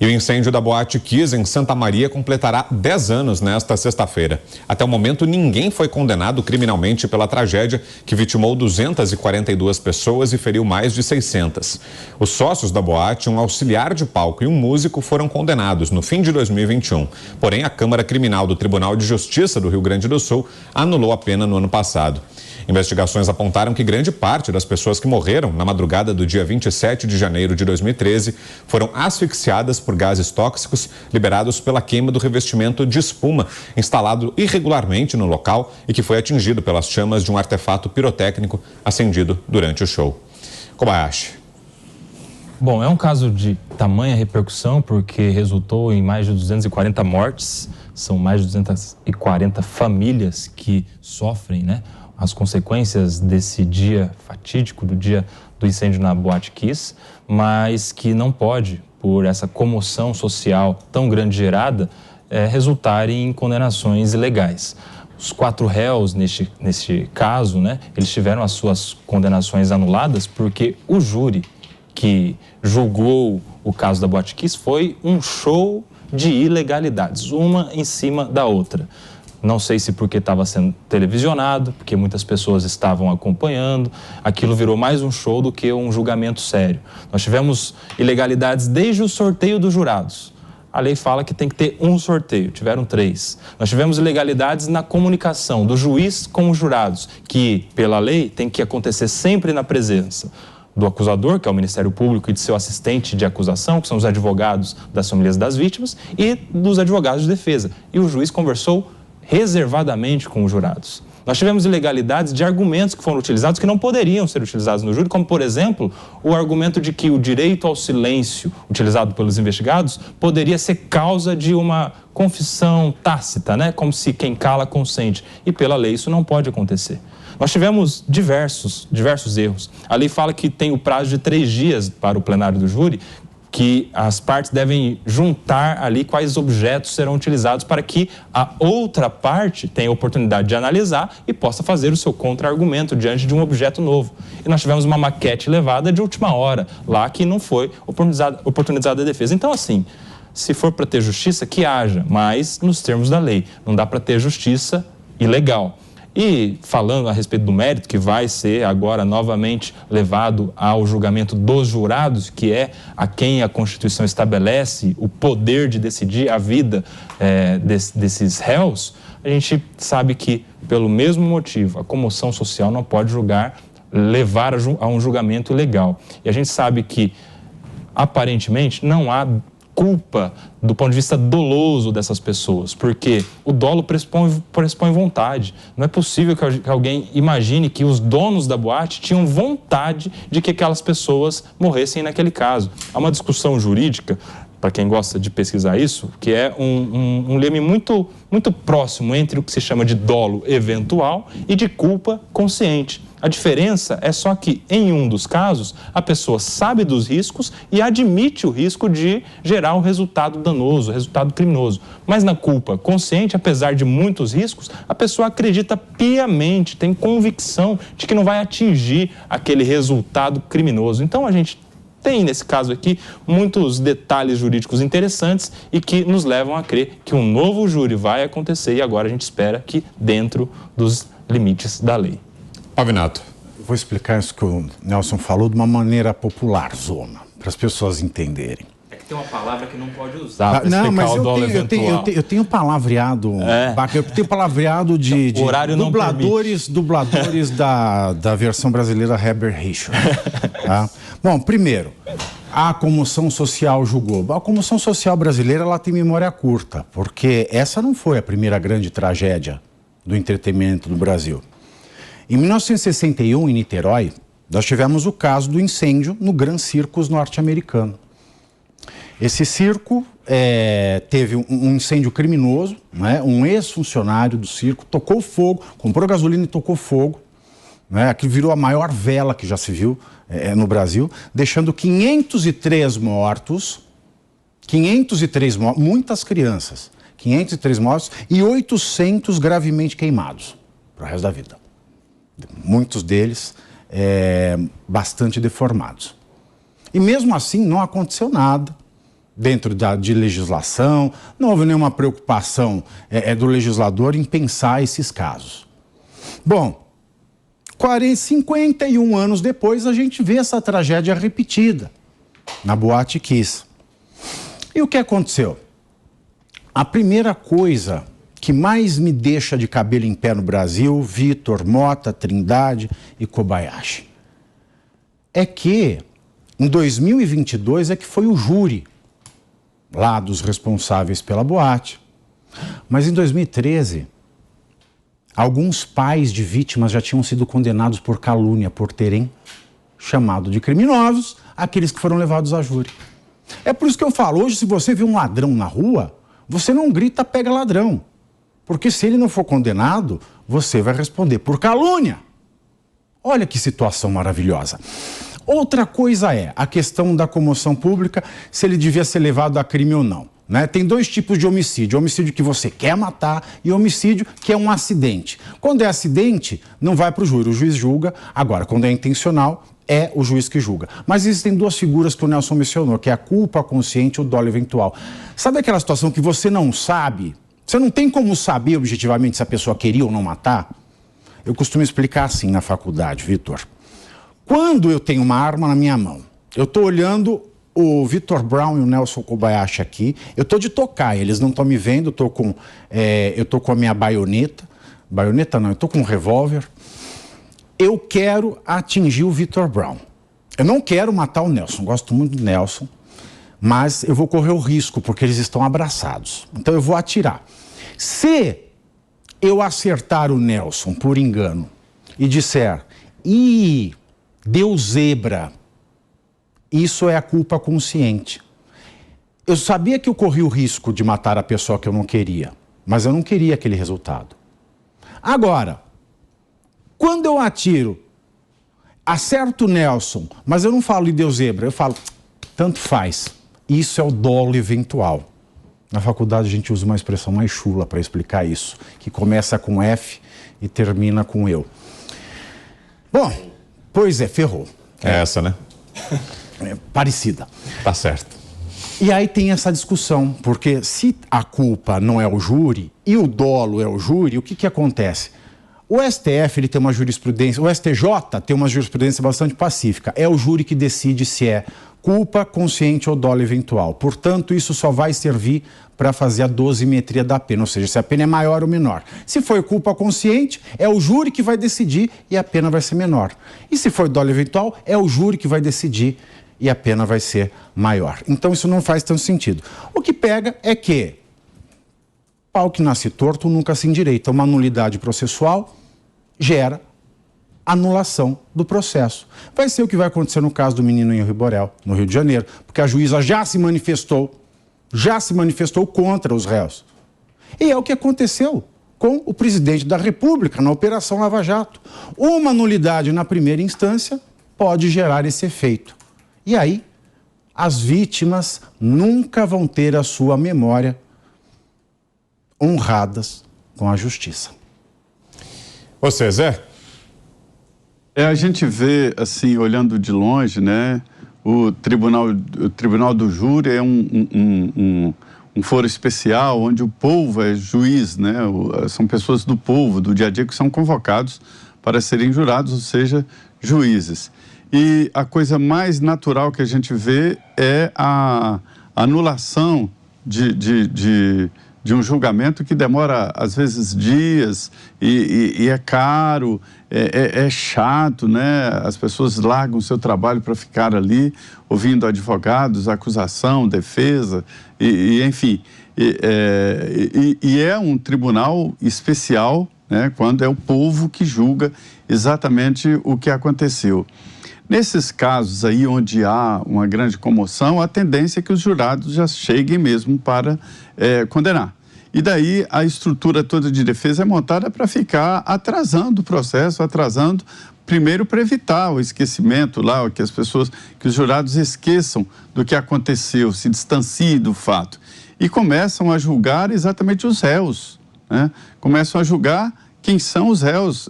E o incêndio da Boate Kiss em Santa Maria completará 10 anos nesta sexta-feira. Até o momento, ninguém foi condenado criminalmente pela tragédia que vitimou 242 pessoas e feriu mais de 600. Os sócios da boate, um auxiliar de palco e um músico foram condenados no fim de 2021. Porém, a Câmara Criminal do Tribunal de Justiça do Rio Grande do Sul anulou a pena no ano passado. Investigações apontaram que grande parte das pessoas que morreram na madrugada do dia 27 de janeiro de 2013 foram asfixiadas por gases tóxicos liberados pela queima do revestimento de espuma instalado irregularmente no local e que foi atingido pelas chamas de um artefato pirotécnico acendido durante o show. Kobayashi. Bom, é um caso de tamanha repercussão porque resultou em mais de 240 mortes, são mais de 240 famílias que sofrem, as consequências desse dia fatídico, do dia do incêndio na Boate Kiss, mas que não pode, por essa comoção social tão grande gerada, resultar em condenações ilegais. Os 4 réus neste caso, eles tiveram as suas condenações anuladas porque o júri que julgou o caso da Boate Kiss foi um show de ilegalidades, uma em cima da outra. Não sei se porque estava sendo televisionado, porque muitas pessoas estavam acompanhando, aquilo virou mais um show do que um julgamento sério. Nós tivemos ilegalidades desde o sorteio dos jurados. A lei fala que tem que ter um sorteio, tiveram 3. Nós tivemos ilegalidades na comunicação do juiz com os jurados, que, pela lei, tem que acontecer sempre na presença do acusador, que é o Ministério Público, e de seu assistente de acusação, que são os advogados das famílias das vítimas, e dos advogados de defesa. E o juiz conversou reservadamente com os jurados. Nós tivemos ilegalidades de argumentos que foram utilizados que não poderiam ser utilizados no júri, como, por exemplo, o argumento de que o direito ao silêncio utilizado pelos investigados poderia ser causa de uma confissão tácita, como se quem cala consente. E pela lei isso não pode acontecer. Nós tivemos diversos erros. A lei fala que tem o prazo de 3 dias para o plenário do júri, que as partes devem juntar ali quais objetos serão utilizados para que a outra parte tenha a oportunidade de analisar e possa fazer o seu contra-argumento diante de um objeto novo. E nós tivemos uma maquete levada de última hora, lá que não foi oportunizada a defesa. Então, assim, se for para ter justiça, que haja, mas nos termos da lei. Não dá para ter justiça ilegal. E falando a respeito do mérito, que vai ser agora novamente levado ao julgamento dos jurados, que é a quem a Constituição estabelece o poder de decidir a vida desses réus, a gente sabe que, pelo mesmo motivo, a comoção social não pode levar a um julgamento ilegal. E a gente sabe que, aparentemente, não há culpa do ponto de vista doloso dessas pessoas, porque o dolo pressupõe vontade. Não é possível que alguém imagine que os donos da boate tinham vontade de que aquelas pessoas morressem naquele caso. Há uma discussão jurídica, para quem gosta de pesquisar isso, que é um leme muito próximo entre o que se chama de dolo eventual e de culpa consciente. A diferença é só que, em um dos casos, a pessoa sabe dos riscos e admite o risco de gerar um resultado danoso, resultado criminoso. Mas na culpa consciente, apesar de muitos riscos, a pessoa acredita piamente, tem convicção de que não vai atingir aquele resultado criminoso. Então, a gente tem, nesse caso aqui, muitos detalhes jurídicos interessantes e que nos levam a crer que um novo júri vai acontecer e agora a gente espera que dentro dos limites da lei. Pavinato. Vou explicar isso que o Nelson falou de uma maneira popular, zona, para as pessoas entenderem. É que tem uma palavra que não pode usar para explicar o dolo eventual. Eu tenho palavreado, eu tenho palavreado de dubladores da versão brasileira Heber Richard. Tá? Bom, primeiro, a comoção social julgou. A comoção social brasileira ela tem memória curta, porque essa não foi a primeira grande tragédia do entretenimento no Brasil. Em 1961, em Niterói, nós tivemos o caso do incêndio no Gran Circus norte-americano. Esse circo teve um incêndio criminoso, um ex-funcionário do circo tocou fogo, comprou gasolina e tocou fogo. Aquilo virou a maior vela que já se viu no Brasil, deixando 503 mortos, muitas crianças, 503 mortos e 800 gravemente queimados para o resto da vida. Muitos deles bastante deformados. E mesmo assim não aconteceu nada dentro de legislação, não houve nenhuma preocupação do legislador em pensar esses casos. Bom, 51 anos depois a gente vê essa tragédia repetida na Boate Kiss. E o que aconteceu? A primeira coisa que mais me deixa de cabelo em pé no Brasil, Vitor, Mota, Trindade e Kobayashi, é que em 2022 é que foi o júri lá dos responsáveis pela boate. Mas em 2013, alguns pais de vítimas já tinham sido condenados por calúnia, por terem chamado de criminosos aqueles que foram levados a júri. É por isso que eu falo, hoje se você vê um ladrão na rua, você não grita pega ladrão. Porque se ele não for condenado, você vai responder por calúnia. Olha que situação maravilhosa. Outra coisa é a questão da comoção pública, se ele devia ser levado a crime ou não, né? Tem dois tipos de homicídio, homicídio que você quer matar e homicídio que é um acidente. Quando é acidente, não vai para o júri, o juiz julga. Agora, quando é intencional, é o juiz que julga. Mas existem duas figuras que o Nelson mencionou, que é a culpa consciente e o dolo eventual. Sabe aquela situação que você não sabe? Você não tem como saber objetivamente se a pessoa queria ou não matar? Eu costumo explicar assim na faculdade, Vitor. Quando eu tenho uma arma na minha mão, eu estou olhando o Vitor Brown e o Nelson Kobayashi aqui, eu estou de tocar, eles não estão me vendo, eu estou com a minha baioneta não, eu estou com um revólver, eu quero atingir o Vitor Brown. Eu não quero matar o Nelson, gosto muito do Nelson, mas eu vou correr o risco, porque eles estão abraçados. Então eu vou atirar. Se eu acertar o Nelson por engano e disser, deu zebra, isso é a culpa consciente. Eu sabia que eu corri o risco de matar a pessoa que eu não queria, mas eu não queria aquele resultado. Agora, quando eu atiro, acerto o Nelson, mas eu não falo e deu zebra, eu falo, tanto faz. Isso é o dolo eventual. Na faculdade a gente usa uma expressão mais chula para explicar isso, que começa com F e termina com eu. Bom, pois é, ferrou. É essa, né? É parecida. Tá certo. E aí tem essa discussão, porque se a culpa não é o júri e o dolo é o júri, o que acontece? O STF ele tem uma jurisprudência, o STJ tem uma jurisprudência bastante pacífica. É o júri que decide se é culpa consciente ou dolo eventual. Portanto, isso só vai servir para fazer a dosimetria da pena, ou seja, se a pena é maior ou menor. Se foi culpa consciente, é o júri que vai decidir e a pena vai ser menor. E se for dolo eventual, é o júri que vai decidir e a pena vai ser maior. Então, isso não faz tanto sentido. O que pega é que pau que nasce torto nunca se endireita. Uma nulidade processual gera anulação do processo. Vai ser o que vai acontecer no caso do menino Henri Borel, no Rio de Janeiro, porque a juíza já se manifestou contra os réus. E é o que aconteceu com o presidente da República na Operação Lava Jato. Uma nulidade na primeira instância pode gerar esse efeito. E aí, as vítimas nunca vão ter a sua memória honradas com a justiça. Você, Zé? A gente vê, assim, olhando de longe, né, o tribunal do júri é um foro especial onde o povo é juiz, né, são pessoas do povo, do dia a dia, que são convocados para serem jurados, ou seja, juízes. E a coisa mais natural que a gente vê é a anulação de um julgamento que demora, às vezes, dias e é caro, é chato, né? As pessoas largam o seu trabalho para ficar ali, ouvindo advogados, acusação, defesa, enfim. E é um tribunal especial, né? Quando é o povo que julga exatamente o que aconteceu. Nesses casos aí onde há uma grande comoção, a tendência é que os jurados já cheguem mesmo para condenar. E daí a estrutura toda de defesa é montada para ficar atrasando o processo, primeiro para evitar o esquecimento lá, que os jurados esqueçam do que aconteceu, se distanciem do fato. E começam a julgar exatamente os réus, né? Começam a julgar quem são os réus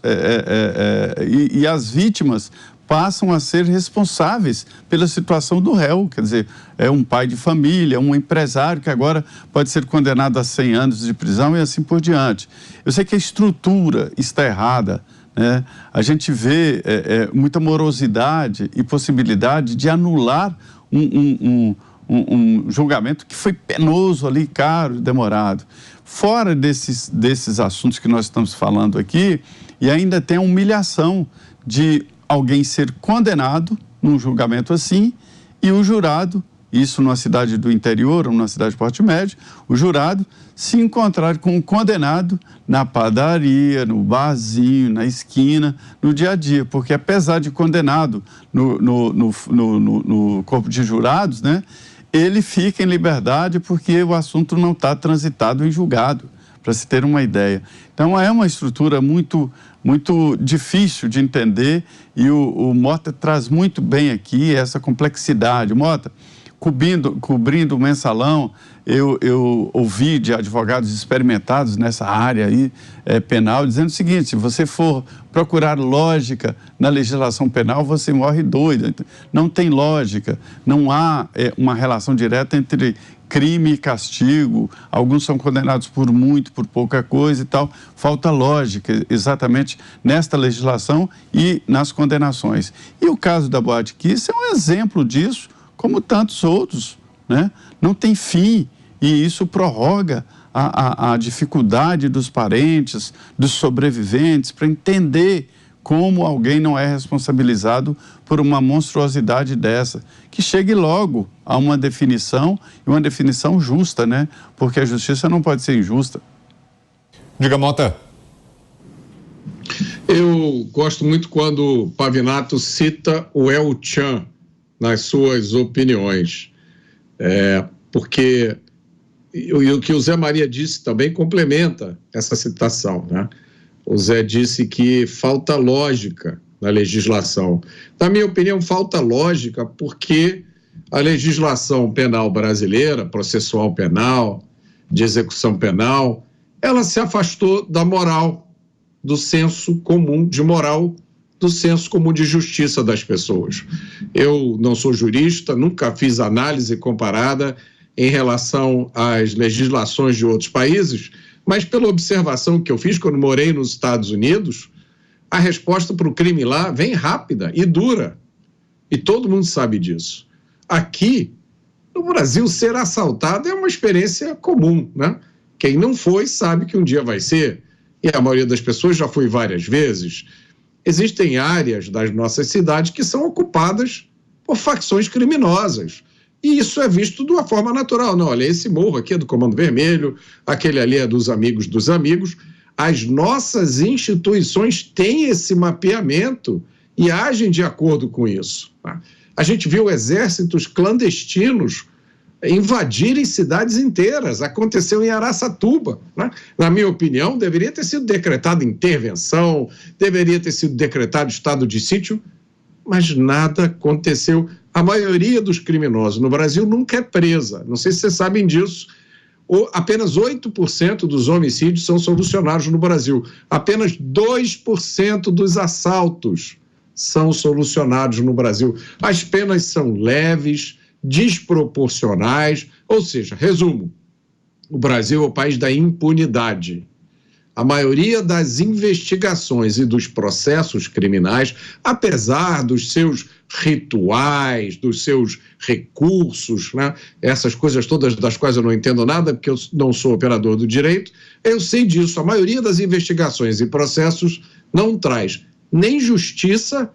e as vítimas passam a ser responsáveis pela situação do réu. Quer dizer, é um pai de família, um empresário que agora pode ser condenado a 100 anos de prisão e assim por diante. Eu sei que a estrutura está errada, né? A gente vê muita morosidade e possibilidade de anular um julgamento que foi penoso ali, caro, demorado. Fora desses assuntos que nós estamos falando aqui, e ainda tem a humilhação de alguém ser condenado num julgamento assim e o jurado, isso numa cidade do interior ou numa cidade de porte médio, o jurado se encontrar com o condenado na padaria, no barzinho, na esquina, no dia a dia, porque apesar de condenado no corpo de jurados, né, ele fica em liberdade porque o assunto não está transitado em julgado, para se ter uma ideia. Então é uma estrutura muito difícil de entender e o Mota traz muito bem aqui essa complexidade. Mota, cobrindo o mensalão, eu ouvi de advogados experimentados nessa área aí, penal, dizendo o seguinte: se você for procurar lógica na legislação penal, você morre doido. Não tem lógica, não há uma relação direta entre crime e castigo. Alguns são condenados por muito, por pouca coisa e tal. Falta lógica exatamente nesta legislação e nas condenações. E o caso da Boate Kiss é um exemplo disso, como tantos outros, né? Não tem fim e isso prorroga a dificuldade dos parentes, dos sobreviventes, para entender como alguém não é responsabilizado por uma monstruosidade dessa. Que chegue logo a uma definição, e uma definição justa, né? Porque a justiça não pode ser injusta. Diga, Mota. Eu gosto muito quando o Pavinato cita o El Chan nas suas opiniões, porque o que o Zé Maria disse também complementa essa citação, né? O Zé disse que falta lógica na legislação. Na minha opinião, falta lógica porque a legislação penal brasileira, processual penal, de execução penal, ela se afastou da moral, do senso comum de moral, do senso comum de justiça das pessoas. Eu não sou jurista, nunca fiz análise comparada em relação às legislações de outros países, mas pela observação que eu fiz quando morei nos Estados Unidos, a resposta para o crime lá vem rápida e dura. E todo mundo sabe disso. Aqui, no Brasil, ser assaltado é uma experiência comum, né? Quem não foi sabe que um dia vai ser, e a maioria das pessoas já foi várias vezes. Existem áreas das nossas cidades que são ocupadas por facções criminosas. E isso é visto de uma forma natural. Não, olha, esse morro aqui é do Comando Vermelho, aquele ali é dos amigos. As nossas instituições têm esse mapeamento e agem de acordo com isso. Tá? A gente viu exércitos clandestinos invadirem cidades inteiras. Aconteceu em Araçatuba, né? Na minha opinião, deveria ter sido decretada intervenção, deveria ter sido decretado estado de sítio, mas nada aconteceu. A maioria dos criminosos no Brasil nunca é presa. Não sei se vocês sabem disso. Apenas 8% dos homicídios são solucionados no Brasil. Apenas 2% dos assaltos são solucionados no Brasil. As penas são leves, desproporcionais. Ou seja, resumo, o Brasil é o país da impunidade. A maioria das investigações e dos processos criminais, apesar dos seus rituais, dos seus recursos, né? Essas coisas todas das quais eu não entendo nada, porque eu não sou operador do direito, eu sei disso. A maioria das investigações e processos não traz nem justiça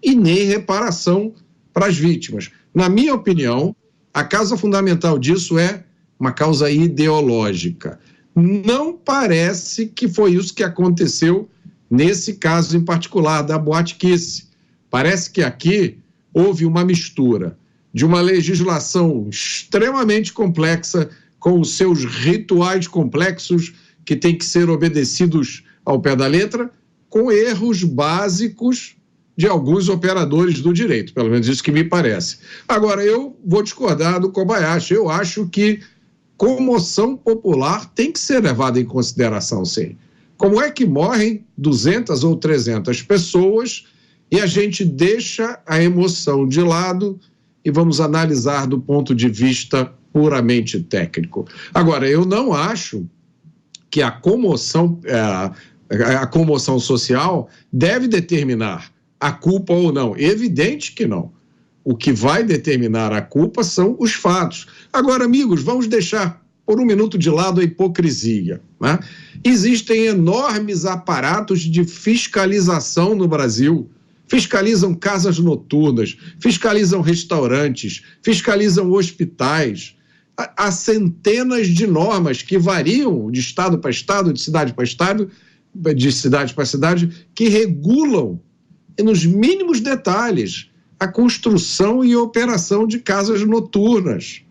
e nem reparação para as vítimas. Na minha opinião, a causa fundamental disso é uma causa ideológica. Não parece que foi isso que aconteceu nesse caso em particular da Boate Kiss. Parece que aqui houve uma mistura de uma legislação extremamente complexa, com os seus rituais complexos que têm que ser obedecidos ao pé da letra, com erros básicos de alguns operadores do direito, pelo menos isso que me parece. Agora, eu vou discordar do Kobayashi. Eu acho que comoção popular tem que ser levada em consideração, sim. Como é que morrem 200 ou 300 pessoas e a gente deixa a emoção de lado e vamos analisar do ponto de vista puramente técnico. Agora, eu não acho que a comoção social deve determinar a culpa ou não. Evidente que não. O que vai determinar a culpa são os fatos. Agora, amigos, vamos deixar por um minuto de lado a hipocrisia, né? Existem enormes aparatos de fiscalização no Brasil. Fiscalizam casas noturnas, fiscalizam restaurantes, fiscalizam hospitais. Há centenas de normas que variam de estado para estado, de cidade para estado, de cidade para cidade, que regulam, nos mínimos detalhes, a construção e operação de casas noturnas.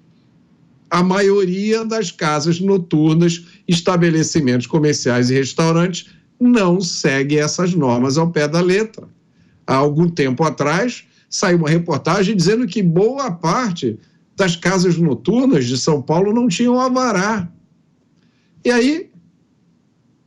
A maioria das casas noturnas, estabelecimentos comerciais e restaurantes não segue essas normas ao pé da letra. Há algum tempo atrás, saiu uma reportagem dizendo que boa parte das casas noturnas de São Paulo não tinham alvará. E aí,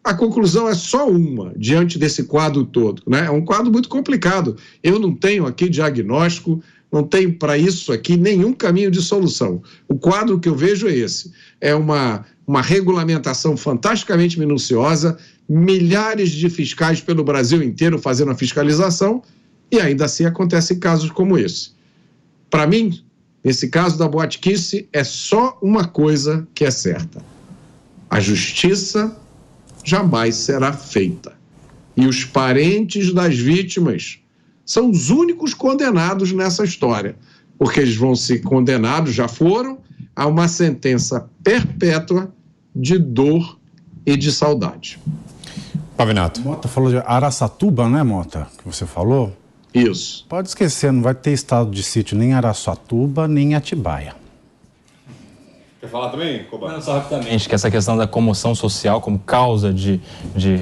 a conclusão é só uma, diante desse quadro todo, né? É um quadro muito complicado. Eu não tenho aqui diagnóstico, não tenho para isso aqui nenhum caminho de solução. O quadro que eu vejo é esse. É uma regulamentação fantasticamente minuciosa, milhares de fiscais pelo Brasil inteiro fazendo a fiscalização, e ainda assim acontecem casos como esse. Para mim, nesse caso da Boate Kiss, é só uma coisa que é certa. A justiça jamais será feita. E os parentes das vítimas são os únicos condenados nessa história, porque eles vão ser condenados, já foram, a uma sentença perpétua de dor e de saudade. Pavinato. Mota falou de Araçatuba, né, Mota? Que você falou? Isso. Pode esquecer, não vai ter estado de sítio nem em Araçatuba, nem em Atibaia. Quer falar também, Koba? Não, só rapidamente, que essa questão da comoção social como causa de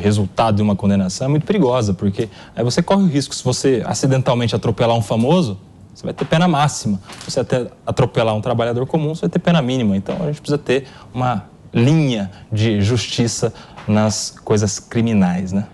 resultado de uma condenação é muito perigosa, porque aí você corre o risco, se você acidentalmente atropelar um famoso, você vai ter pena máxima. Se você até atropelar um trabalhador comum, você vai ter pena mínima. Então, a gente precisa ter uma linha de justiça nas coisas criminais, né?